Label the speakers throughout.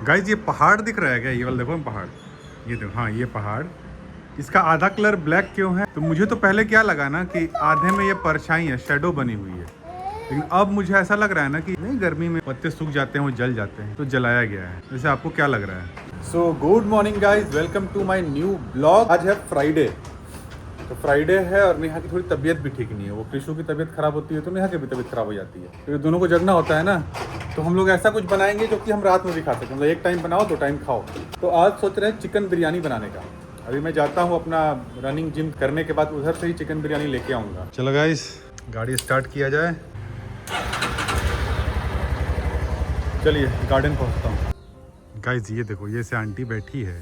Speaker 1: Guys ये पहाड़ दिख रहा है क्या? ये वाला देखो पहाड़, ये देखो। हाँ ये पहाड़, इसका आधा कलर ब्लैक क्यों है? तो मुझे तो पहले क्या लगा ना कि आधे में ये परछाई है, शेडो बनी हुई है, लेकिन अब मुझे ऐसा लग रहा है ना कि नहीं, गर्मी में पत्ते सूख जाते हैं, वो जल जाते हैं, तो जलाया गया है। वैसे आपको क्या लग रहा है? So good morning guys, welcome to my new blog. आज है फ्राइडे, तो फ्राइडे है और नेहा की थोड़ी तबीयत भी ठीक नहीं है। वो कृषु की तबीयत खराब होती है तो नेहा की भी तबीयत खराब हो जाती है, तो दोनों को जगना होता है ना। तो हम लोग ऐसा कुछ बनाएंगे जो कि हम रात में भी खा सकें, मतलब एक टाइम बनाओ दो टाइम खाओ। तो आज सोच रहे हैं चिकन बिरयानी बनाने का। अभी मैं जाता हूँ अपना रनिंग जिम करने के बाद, उधर से ही चिकन बिरयानी लेके आऊँगा। चलो गाइस, गाड़ी स्टार्ट किया जाए। चलिए गार्डन पहुँचता हूँ। गाइस ये देखो, ये से आंटी बैठी है।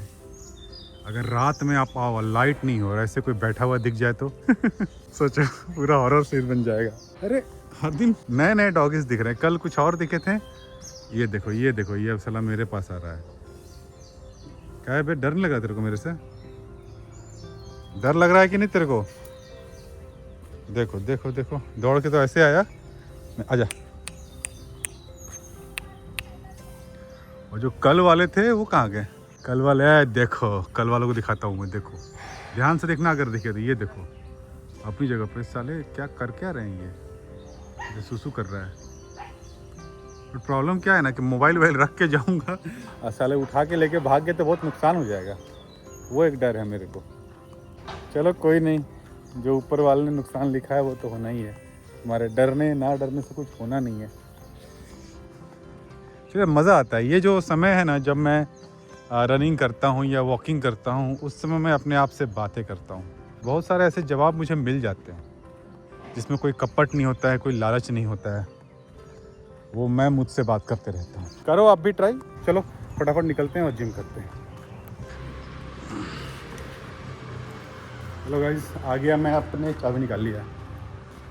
Speaker 1: अगर रात में आप आओ, लाइट नहीं हो और ऐसे कोई बैठा हुआ दिख जाए तो सोचो पूरा हॉरर सीन बन जाएगा। अरे हर दिन नए नए डॉगीज दिख रहे हैं, कल कुछ और दिखे थे। ये देखो ये देखो, ये अब साला मेरे पास आ रहा है। क्या है बे, डर नहीं लगा तेरे को? मेरे से डर लग रहा है कि नहीं तेरे को? देखो देखो देखो, दौड़ के तो ऐसे आया। आजा। और जो कल वाले थे वो कहाँ गए? कल वाले आए, देखो कल वालों को दिखाता हूँ मैं। देखो ध्यान से देखना, अगर दिखे तो। ये देखो अपनी जगह पे साले क्या कर क्या रहे हैं, ये सुसु कर रहा है। पर प्रॉब्लम क्या है ना कि मोबाइल वोबाइल रख के जाऊँगा और साले उठा के लेके भाग गए तो बहुत नुकसान हो जाएगा। वो एक डर है मेरे को। चलो कोई नहीं, जो ऊपर वाले ने नुकसान लिखा है वो तो होना ही है। हमारे डरने ना डरने से कुछ होना नहीं है। चलो मज़ा आता है। ये जो समय है ना, जब मैं रनिंग करता हूँ या वॉकिंग करता हूँ, उस समय मैं अपने आप से बातें करता हूँ। बहुत सारे ऐसे जवाब मुझे मिल जाते हैं जिसमें कोई कपट नहीं होता है, कोई लालच नहीं होता है। वो मैं मुझसे बात करते रहता हूँ। करो आप भी ट्राई। चलो फटाफट निकलते हैं और जिम करते हैं। चलो गाइस, आ गया मैं अपने, चाबी निकाल लिया,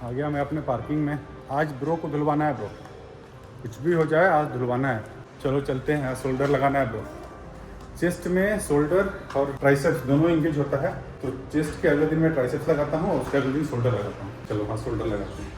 Speaker 1: आ गया मैं अपने पार्किंग में। आज ब्रो को धुलवाना है। ब्रो कुछ भी हो जाए, आज धुलवाना है। चलो चलते हैं। शोल्डर लगाना है ब्रो। चेस्ट में शोल्डर और ट्राइसेप्स दोनों इंगेज होता है, तो चेस्ट के अगले दिन मैं ट्राइसेप्स लगाता हूँ और उसके अगले दिन शोल्डर लगाता हूँ। चलो हाँ, शोल्डर लगाते हैं।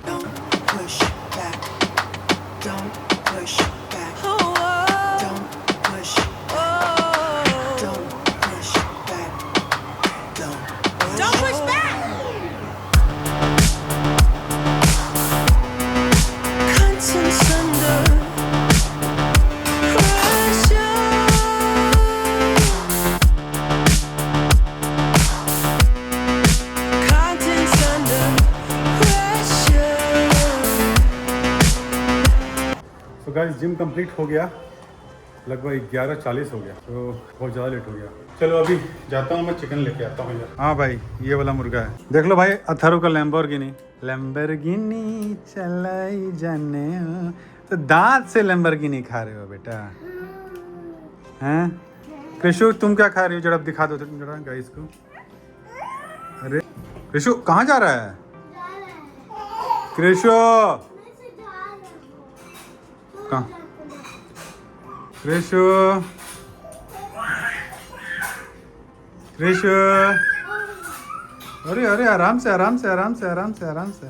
Speaker 1: तो गाइस जिम कंप्लीट हो गया, लगभग 11:40 हो गया, तो बहुत ज़्यादा लेट हो गया। चलो अभी जाता हूँ, मैं चिकन लेके आता हूँ यार। हाँ भाई, ये वाला मुर्गा है। देख लो भाई, अथारू का लैम्बोर्गिनी चलाई जाने हो। तो दांत से लैम्बोर्गिनी खा रहे हो बेटा? हैं कृषु, तुम क्या खा रही हो? जरा दिखा दो जरा गाइस को। अरे कृषु कहाँ जा रहा है? कृषु कहाँ? कृषु कृषु, अरे अरे, आराम से आराम से आराम से आराम से आराम से।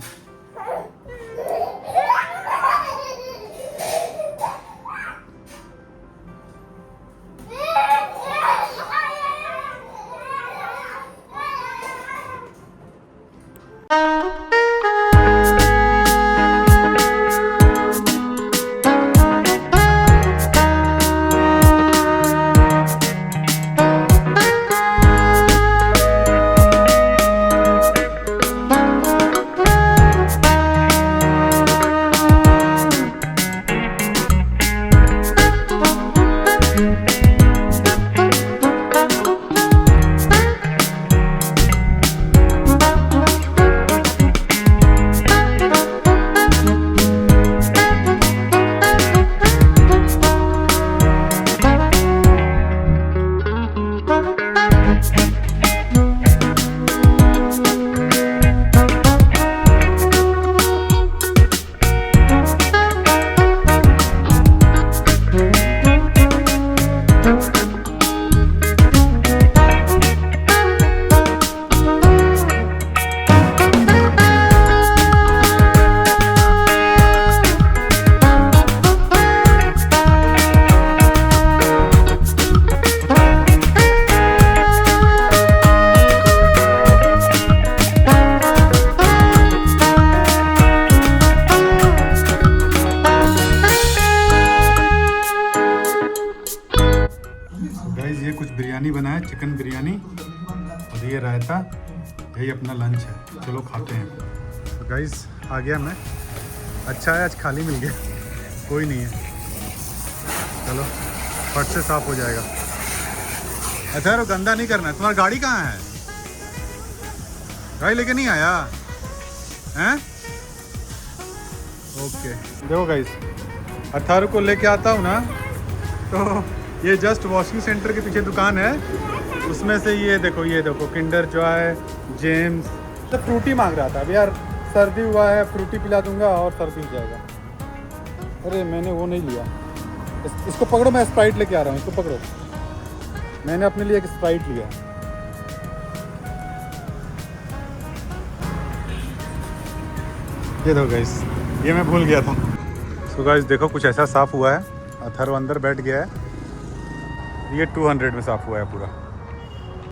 Speaker 1: गाइस ये कुछ बिरयानी बना है, चिकन बिरयानी, और ये रायता, यही अपना लंच है। चलो खाते हैं। तो गाइस आ गया मैं। अच्छा है आज खाली मिल गया, कोई नहीं है। चलो फट से साफ हो जाएगा। अच्छा यार गंदा नहीं करना है। तुम्हारी गाड़ी कहाँ है? गाड़ी लेके नहीं आया हैं? ओके देखो गाइस, अथार को लेके आता हूँ ना, तो ये जस्ट वॉशिंग सेंटर के पीछे दुकान है, उसमें से ये देखो किंडर जॉय, जेम्स। तो फ्रूटी मांग रहा था। अब यार सर्दी हुआ है, फ्रूटी पिला दूंगा और सर्दी हो जाएगा। अरे मैंने वो नहीं लिया। इसको पकड़ो, मैं स्प्राइट लेके आ रहा हूँ। इसको पकड़ो, मैंने अपने लिए एक स्प्राइट लिया। ये दो गाइस, ये मैं भूल गया था। सो गाइस देखो कुछ ऐसा साफ़ हुआ है। अथर्व अंदर बैठ गया है। ये 200 में साफ़ हुआ है पूरा।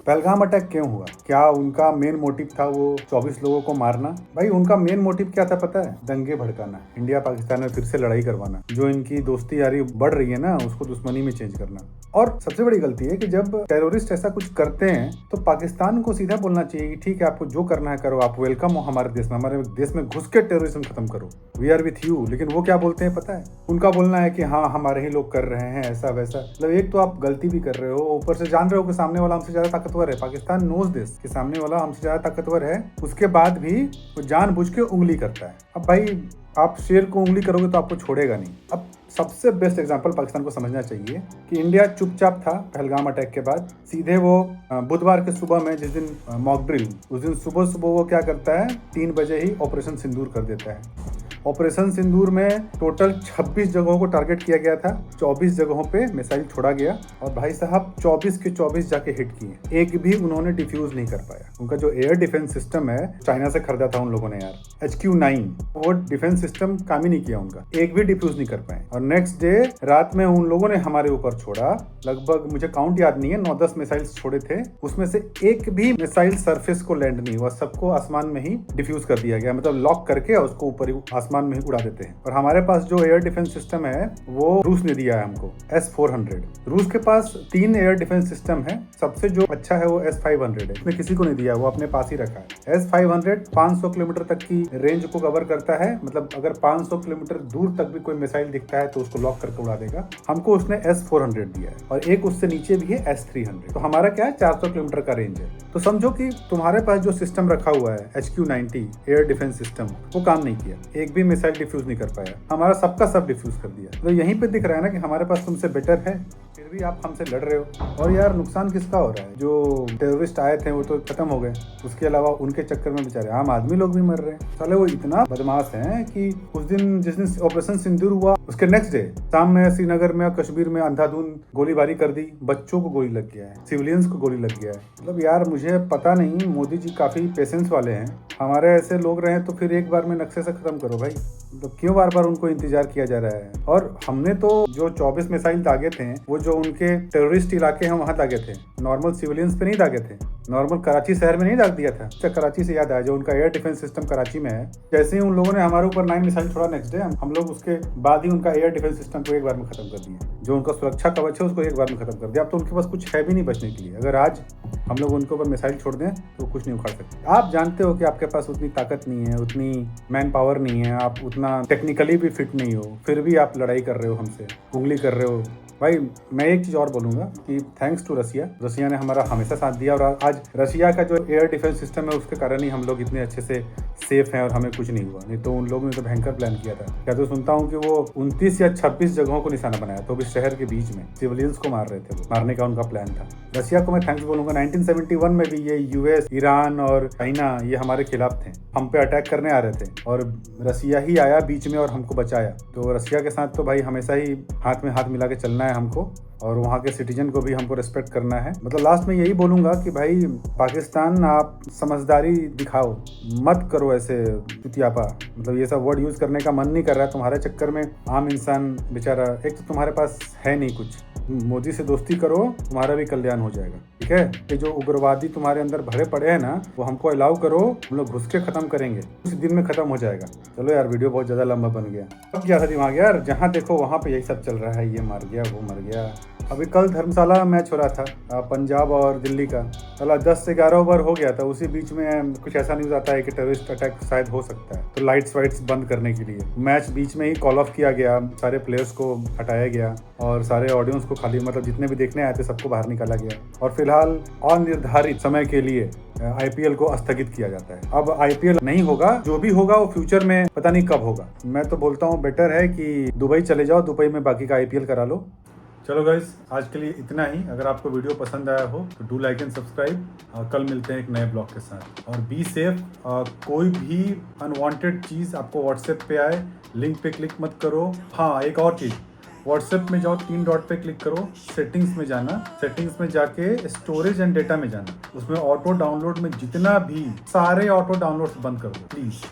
Speaker 1: पहलगाम अटैक क्यों हुआ? क्या उनका मेन मोटिव था वो 24 लोगों को मारना? भाई उनका मेन मोटिव क्या था पता है? दंगे भड़काना, इंडिया पाकिस्तान में फिर से लड़ाई करवाना, जो इनकी दोस्ती यारी बढ़ रही है ना उसको दुश्मनी में चेंज करना। और सबसे बड़ी गलती है कि जब टेररिस्ट ऐसा कुछ करते हैं तो पाकिस्तान को सीधा बोलना चाहिए कि ठीक है आपको जो करना है करो, आप वेलकम हो हमारे देश में घुस के टेररिज्म खत्म करो, वी आर विथ यू। लेकिन वो क्या बोलते हैं पता है? उनका बोलना है कि हाँ हमारे ही लोग कर रहे हैं ऐसा वैसा। मतलब एक तो आप गलती भी कर रहे हो, ऊपर से जान रहे हो कि सामने वाला हमसे ज्यादा ताकतवर है। पाकिस्तान नोज दिस कि सामने वाला हमसे ज्यादा ताकतवर है, उसके बाद भी वो जानबूझ के उंगली करता है। अब भाई आप शेर को उंगली करोगे तो आपको छोड़ेगा नहीं। अब सबसे बेस्ट एग्जांपल पाकिस्तान को समझना चाहिए कि इंडिया चुपचाप था पहलगाम अटैक के बाद। सीधे वो बुधवार के सुबह में जिस दिन मॉक ड्रिल, उस दिन सुबह सुबह वो क्या करता है, 3 बजे ही ऑपरेशन सिंदूर कर देता है। ऑपरेशन सिंदूर में टोटल 26 जगहों को टारगेट किया गया था, 24 जगहों पे मिसाइल छोड़ा गया और भाई साहब 24 के 24 जाके हिट किए। एक भी उन्होंने डिफ्यूज नहीं कर पाया। उनका जो एयर डिफेंस सिस्टम है, चाइना से खरीदा था उन लोगों ने यार, HQ-9, वो डिफेंस सिस्टम काम ही नहीं किया उनका, एक भी डिफ्यूज नहीं कर पाए। और नेक्स्ट डे रात में उन लोगों ने हमारे ऊपर छोड़ा, लगभग मुझे काउंट याद नहीं है, 9-10 मिसाइल छोड़े थे, उसमें से एक भी मिसाइल सरफेस को लैंड नहीं हुआ, सबको आसमान में ही डिफ्यूज कर दिया गया। मतलब लॉक करके उसको ऊपर आसमान में ही उड़ा देते हैं। और हमारे पास जो एयर डिफेंस सिस्टम है वो रूस ने दिया है हमको, S-400। रूस के पास 3 एयर डिफेंस सिस्टम है, सबसे जो अच्छा है वो S-500 है, इसने किसी को नहीं दिया, वो अपने पास ही रखा है। S-500 500 किलोमीटर तक की रेंज को कवर करता है, मतलब अगर 500 किलोमीटर दूर तक भी कोई मिसाइल दिखता है तो उसको लॉक करके उड़ा देगा। हमको उसने S-400 दिया है और एक उससे नीचे भी है S-300। तो हमारा क्या है, 400 किलोमीटर का रेंज है। तो समझो कि तुम्हारे पास जो सिस्टम रखा हुआ है HQ-90 एयर डिफेंस सिस्टम, वो काम नहीं किया, एक भी मिसाइल डिफ्यूज नहीं कर पाया, हमारा सबका सब डिफ्यूज कर दिया। तो यहीं पे दिख रहा है ना कि हमारे पास तुमसे बेटर है, फिर भी आप हमसे लड़ रहे हो। और यार नुकसान किसका हो रहा है? जो टेररिस्ट आए थे वो तो खत्म हो गए, उसके अलावा उनके चक्कर में बेचारे आम आदमी लोग भी मर रहे हैं। साले वो इतना बदमाश हैं कि उस दिन जिस दिन ऑपरेशन सिंदूर हुआ उसके नेक्स्ट डे शाम में श्रीनगर में कश्मीर में अंधाधुंध गोलीबारी कर दी, बच्चों को गोली लग गया है, सिविलियंस को गोली लग गया है। मतलब यार मुझे पता नहीं, मोदी जी काफी पेशेंस वाले हैं, हमारे ऐसे लोग रहे तो फिर एक बार में नक्शे से खत्म करो भाई। मतलब क्यों बार बार उनको इंतजार किया जा रहा है? और हमने तो जो 24 मिसाइल दागे थे वो जो उनके टेररिस्ट इलाके हैं वहां दागे थे, नॉर्मल सिविलियंस पे नहीं दागे थे, नॉर्मल कराची शहर में नहीं दाग दिया था। अच्छा कराची से याद आया, जो उनका एयर डिफेंस सिस्टम कराची में है, जैसे ही उन लोगों ने हमारे ऊपर 9 मिसाइल छोड़ा नेक्स्ट डे, हम लोग उसके बाद ही उनका एयर डिफेंस सिस्टम को एक बार में खत्म कर दिया। जो उनका सुरक्षा कवच है उसको एक बार में खत्म कर दिया। अब तो उनके पास कुछ है भी नहीं बचने के लिए। अगर आज हम लोग उनके ऊपर मिसाइल छोड़ दें तो कुछ नहीं उखाड़ सकते। आप जानते हो कि आपके पास उतनी ताकत नहीं है, उतनी मैन पावर नहीं है, आप उतना टेक्निकली भी फिट नहीं हो, फिर भी आप लड़ाई कर रहे हो, हमसे उंगली कर रहे हो। भाई मैं एक चीज़ और बोलूँगा कि थैंक्स टू रसिया ने हमारा हमेशा साथ दिया। और आज रसिया का जो एयर डिफेंस सिस्टम है उसके कारण ही हम लोग इतने अच्छे से सेफ हैं और हमें कुछ नहीं हुआ। नहीं तो उन लोगों ने तो भयंकर प्लान किया था। क्या तो सुनता हूँ कि वो 29 या 26 जगहों को निशाना बनाया, तो भी शहर के बीच में सिविलियंस को मार रहे थे, वो मारने का उनका प्लान था। रसिया को मैं थैंक्स बोलूँगा। 1971 में भी ये US, ईरान और चाइना ये हमारे खिलाफ थे, हम पे अटैक करने आ रहे थे और रसिया ही आया बीच में और हमको बचाया। तो रसिया के साथ तो भाई हमेशा ही हाथ में हाथ मिला के चलना है हमको, और वहाँ के सिटीजन को भी हमको रिस्पेक्ट करना है। मतलब लास्ट में यही बोलूँगा कि भाई पाकिस्तान आप समझदारी दिखाओ, मत करो ऐसे चुतियापा। मतलब ये सब वर्ड यूज़ करने का मन नहीं कर रहा है तुम्हारे चक्कर में। आम इंसान बेचारा, एक तो तुम्हारे पास है नहीं कुछ, मोदी से दोस्ती करो, तुम्हारा भी कल्याण हो जाएगा, ठीक है। ये जो उग्रवादी तुम्हारे अंदर भरे पड़े हैं ना, वो हमको अलाउ करो, हम लोग घुस के खत्म करेंगे, कुछ दिन में खत्म हो जाएगा। चलो यार वीडियो बहुत ज़्यादा लंबा बन गया। अब क्या था दिमाग यार, जहाँ देखो वहाँ पे यही सब चल रहा है, ये मर गया वो मर गया। अभी कल धर्मशाला मैच हो रहा था पंजाब और दिल्ली का। साला 10 से 11 ओवर हो गया था, उसी बीच में कुछ ऐसा न्यूज़ आता है कि टेररिस्ट अटैक शायद हो सकता है, तो लाइट्स वाइट्स बंद करने के लिए मैच बीच में ही कॉल ऑफ किया गया, सारे प्लेयर्स को हटाया गया और सारे ऑडियंस को खाली मतलब जितने भी देखने आए थे सबको बाहर निकाला गया और फिलहाल अनिर्धारित समय के लिए आईपीएल को स्थगित किया जाता है। अब आईपीएल नहीं होगा, जो भी होगा वो फ्यूचर में पता नहीं कब होगा। मैं तो बोलता हूँ बेटर है कि दुबई चले जाओ, दुबई में बाकी का आईपीएल करा लो। चलो गाइस, आज के लिए इतना ही। अगर आपको वीडियो पसंद आया हो तो डू लाइक एंड सब्सक्राइब। कल मिलते हैं एक नए ब्लॉग के साथ और बी सेफ। कोई भी अनवांटेड चीज़ आपको व्हाट्सएप पे आए, लिंक पे क्लिक मत करो। हाँ, एक और चीज़, व्हाट्सएप में जाओ, 3 डॉट पे क्लिक करो, सेटिंग्स में जाना, सेटिंग्स में जाके स्टोरेज एंड डेटा में जाना, उसमें ऑटो डाउनलोड में जितना भी सारे ऑटो डाउनलोड्स बंद कर दो प्लीज।